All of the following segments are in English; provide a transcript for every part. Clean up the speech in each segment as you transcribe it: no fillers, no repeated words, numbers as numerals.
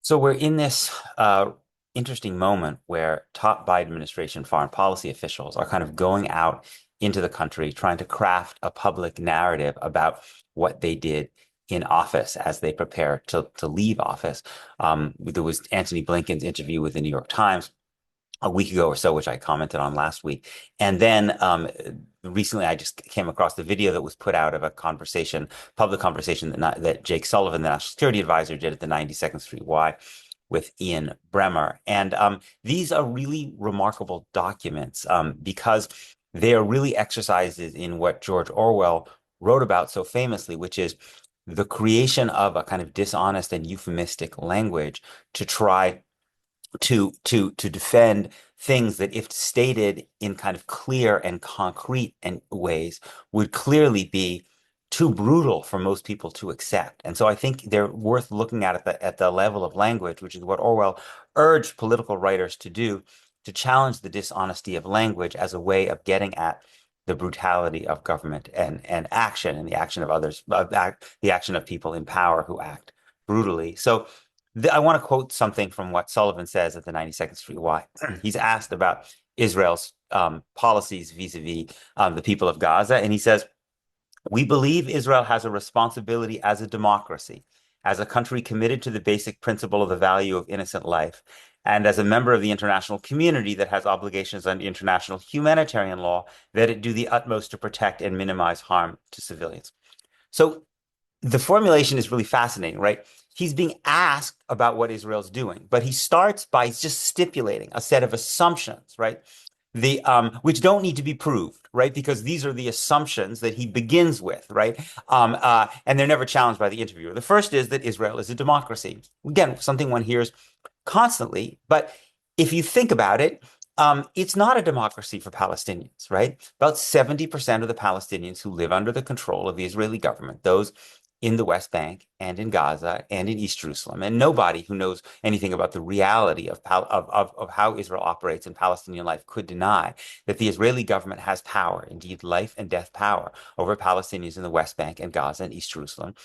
So we're in this interesting moment where top Biden administration foreign policy officials are kind of going out into the country trying to craft a public narrative about what they did in office as they prepare to leave office. There was Antony Blinken's interview with the New York Times a week ago or so, which I commented on last week. And then recently I just came across the video that was put out of a conversation, public conversation that Jake Sullivan, the national security advisor, did at the 92nd Street Y with Ian Bremmer. And these are really remarkable documents because they are really exercises in what George Orwell wrote about so famously, which is the creation of a kind of dishonest and euphemistic language to try to defend things that, if stated in kind of clear and concrete and ways, would clearly be too brutal for most people to accept. And so I think they're worth looking at the level of language, which is what Orwell urged political writers to do, to challenge the dishonesty of language as a way of getting at the brutality of government and action and the action of others, the action of people in power who act brutally. So I want to quote something from what Sullivan says at the 92nd Street Y. He's asked about Israel's policies vis-a-vis the people of Gaza, and he says, "We believe Israel has a responsibility as a democracy, as a country committed to the basic principle of the value of innocent life, and as a member of the international community that has obligations under international humanitarian law, that it do the utmost to protect and minimize harm to civilians." So the formulation is really fascinating, right? He's being asked about what Israel's doing, but he starts by just stipulating a set of assumptions, right? The which don't need to be proved, right? Because these are the assumptions that he begins with, right? And they're never challenged by the interviewer. The first is that Israel is a democracy. Again, something one hears constantly, but if you think about it, it's not a democracy for Palestinians, right? About 70% of the Palestinians who live under the control of the Israeli government, those in the West Bank and in Gaza and in East Jerusalem, and nobody who knows anything about the reality of how Israel operates in Palestinian life could deny that the Israeli government has power, indeed life and death power, over Palestinians in the West Bank and Gaza and East Jerusalem.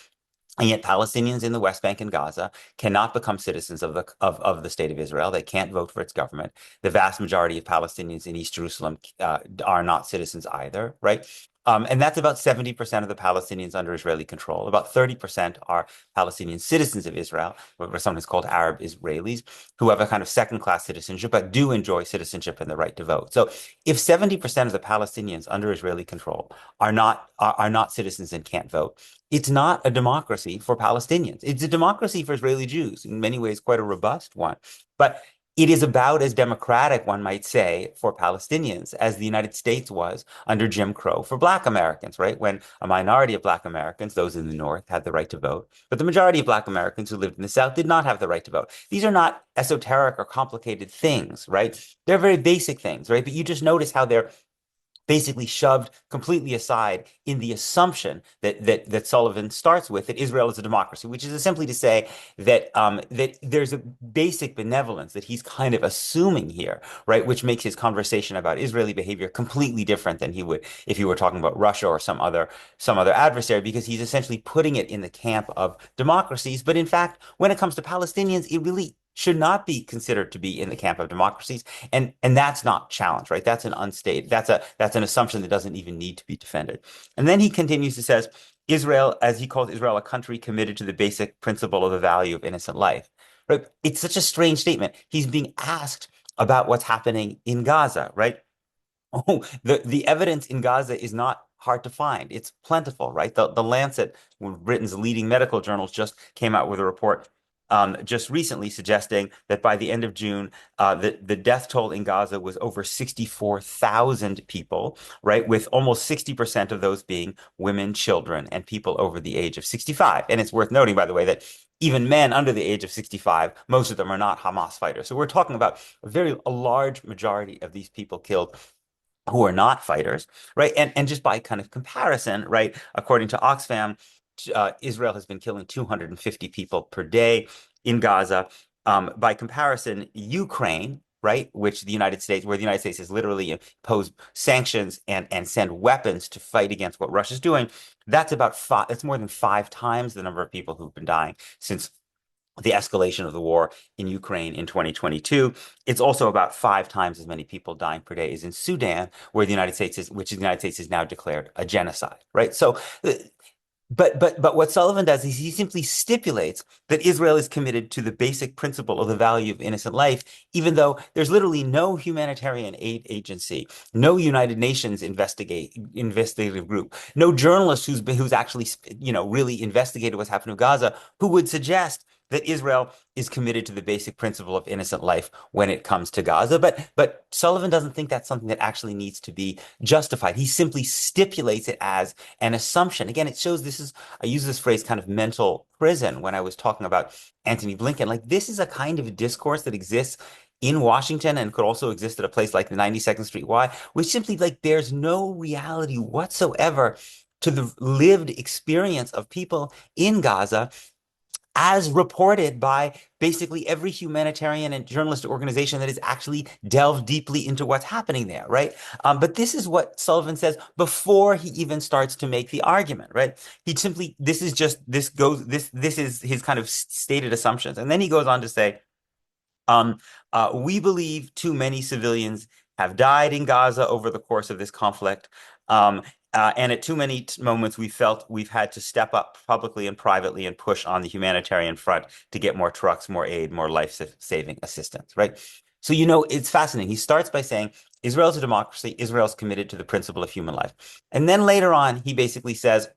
And yet Palestinians in the West Bank and Gaza cannot become citizens of the state of Israel. They can't vote for its government. The vast majority of Palestinians in East Jerusalem are not citizens either, right? And that's about 70% of the Palestinians under Israeli control. About 30% are Palestinian citizens of Israel, what are sometimes called Arab Israelis, who have a kind of second-class citizenship, but do enjoy citizenship and the right to vote. So if 70% of the Palestinians under Israeli control are not citizens and can't vote, it's not a democracy for Palestinians. It's a democracy for Israeli Jews, in many ways, quite a robust one. But it is about as democratic, one might say, for Palestinians as the United States was under Jim Crow for Black Americans, right? When a minority of Black Americans, those in the North, had the right to vote, but the majority of Black Americans who lived in the South did not have the right to vote. These are not esoteric or complicated things, right? They're very basic things, right? But you just notice how they're basically shoved completely aside in the assumption that Sullivan starts with, that Israel is a democracy, which is simply to say that that there's a basic benevolence that he's kind of assuming here, right? Which makes his conversation about Israeli behavior completely different than he would if he were talking about Russia or some other adversary, because he's essentially putting it in the camp of democracies. But in fact, when it comes to Palestinians, it really should not be considered to be in the camp of democracies, and that's not challenged, right? That's an unstated, that's an assumption that doesn't even need to be defended. And then he continues to says, Israel, as he calls Israel, a country committed to the basic principle of the value of innocent life. Right? It's such a strange statement. He's being asked about what's happening in Gaza, right? Oh, the evidence in Gaza is not hard to find. It's plentiful, right? The Lancet, Britain's leading medical journals, just came out with a report just recently suggesting that by the end of June, the death toll in Gaza was over 64,000 people, right? With almost 60% of those being women, children, and people over the age of 65. And it's worth noting, by the way, that even men under the age of 65, most of them are not Hamas fighters. So we're talking about a large majority of these people killed who are not fighters, right? And just by kind of comparison, right? According to Oxfam, Israel has been killing 250 people per day in Gaza. By comparison, Ukraine, right, where the United States has literally imposed sanctions and send weapons to fight against what Russia's doing, that's more than 5 times the number of people who've been dying since the escalation of the war in Ukraine in 2022. It's also about 5 times as many people dying per day as in Sudan, where the United States is, which the United States has now declared a genocide, right? So but what Sullivan does is he simply stipulates that Israel is committed to the basic principle of the value of innocent life, even though there's literally no humanitarian aid agency, no United Nations investigative group, no journalist who's actually really investigated what's happened to Gaza, who would suggest that Israel is committed to the basic principle of innocent life when it comes to Gaza. But Sullivan doesn't think that's something that actually needs to be justified. He simply stipulates it as an assumption. Again, it shows this is, I use this phrase kind of mental prison when I was talking about Antony Blinken. Like, this is a kind of discourse that exists in Washington and could also exist at a place like the 92nd Street Y, which simply like there's no reality whatsoever to the lived experience of people in Gaza as reported by basically every humanitarian and journalistic organization that has actually delved deeply into what's happening there, right? But this is what Sullivan says before he even starts to make the argument, right? He simply, this is his kind of stated assumptions. And then he goes on to say, um, we believe too many civilians have died in Gaza over the course of this conflict. And at too many moments, we felt we've had to step up publicly and privately and push on the humanitarian front to get more trucks, more aid, more life-saving assistance, right? So, it's fascinating. He starts by saying Israel's a democracy. Israel's committed to the principle of human life. And then later on, he basically says,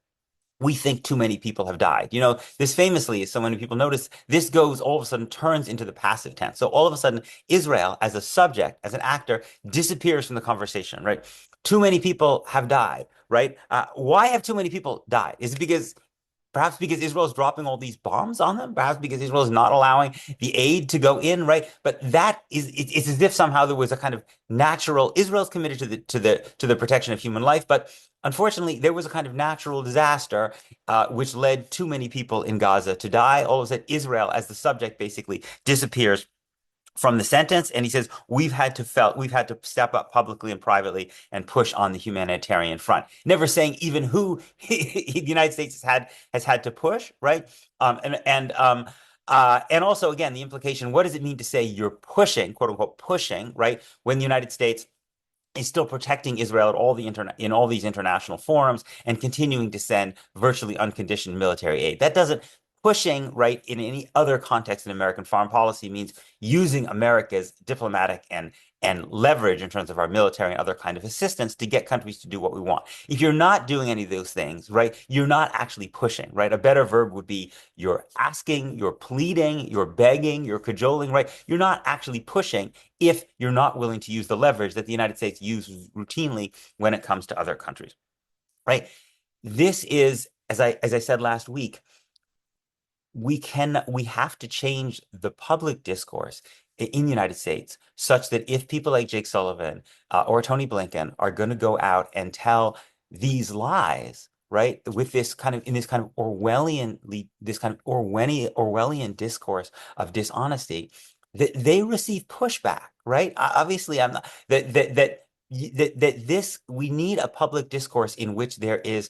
we think too many people have died. This famously, as so many people notice, this goes all of a sudden turns into the passive tense. So all of a sudden, Israel as a subject, as an actor, disappears from the conversation, right? Too many people have died, right? Why have too many people died? Is it perhaps because Israel is dropping all these bombs on them, perhaps because Israel is not allowing the aid to go in, right? But it's as if somehow there was a kind of natural Israel's committed to the protection of human life, but unfortunately there was a kind of natural disaster which led too many people in Gaza to die. All of a sudden, Israel as the subject basically disappears from the sentence, and he says we've had to step up publicly and privately and push on the humanitarian front, never saying even who the United States has had to push, right? And also, again, the implication, what does it mean to say you're pushing, quote unquote pushing, right, when the United States is still protecting Israel at in all these international forums and continuing to send virtually unconditioned military aid? That doesn't Pushing, right, in any other context in American foreign policy means using America's diplomatic and leverage in terms of our military and other kind of assistance to get countries to do what we want. If you're not doing any of those things, right, you're not actually pushing, right? A better verb would be you're asking, you're pleading, you're begging, you're cajoling, right? You're not actually pushing if you're not willing to use the leverage that the United States uses routinely when it comes to other countries, right? This is, as I said last week, we have to change the public discourse in the United States such that if people like Jake Sullivan or Tony Blinken are going to go out and tell these lies, right, with this kind of Orwellian discourse of dishonesty, that they receive pushback, right? Obviously, I'm not that this we need a public discourse in which there is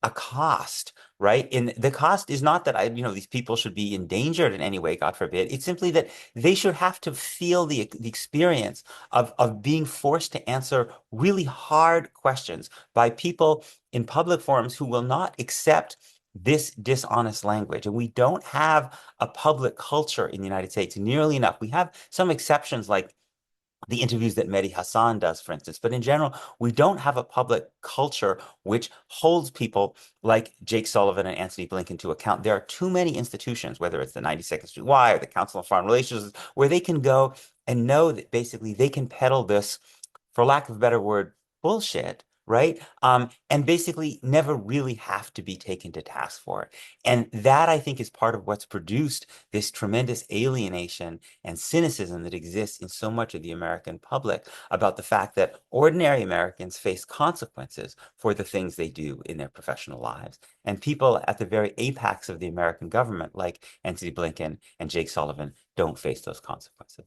a cost, right? And the cost is not that these people should be endangered in any way, God forbid. It's simply that they should have to feel the experience of being forced to answer really hard questions by people in public forums who will not accept this dishonest language. And we don't have a public culture in the United States nearly enough. We have some exceptions like the interviews that Mehdi Hassan does, for instance. But in general, we don't have a public culture which holds people like Jake Sullivan and Antony Blinken to account. There are too many institutions, whether it's the 92nd Street Y or the Council on Foreign Relations, where they can go and know that basically they can peddle this, for lack of a better word, bullshit, right? And basically never really have to be taken to task for it. And that, I think, is part of what's produced this tremendous alienation and cynicism that exists in so much of the American public about the fact that ordinary Americans face consequences for the things they do in their professional lives. And people at the very apex of the American government, like Antony Blinken and Jake Sullivan, don't face those consequences.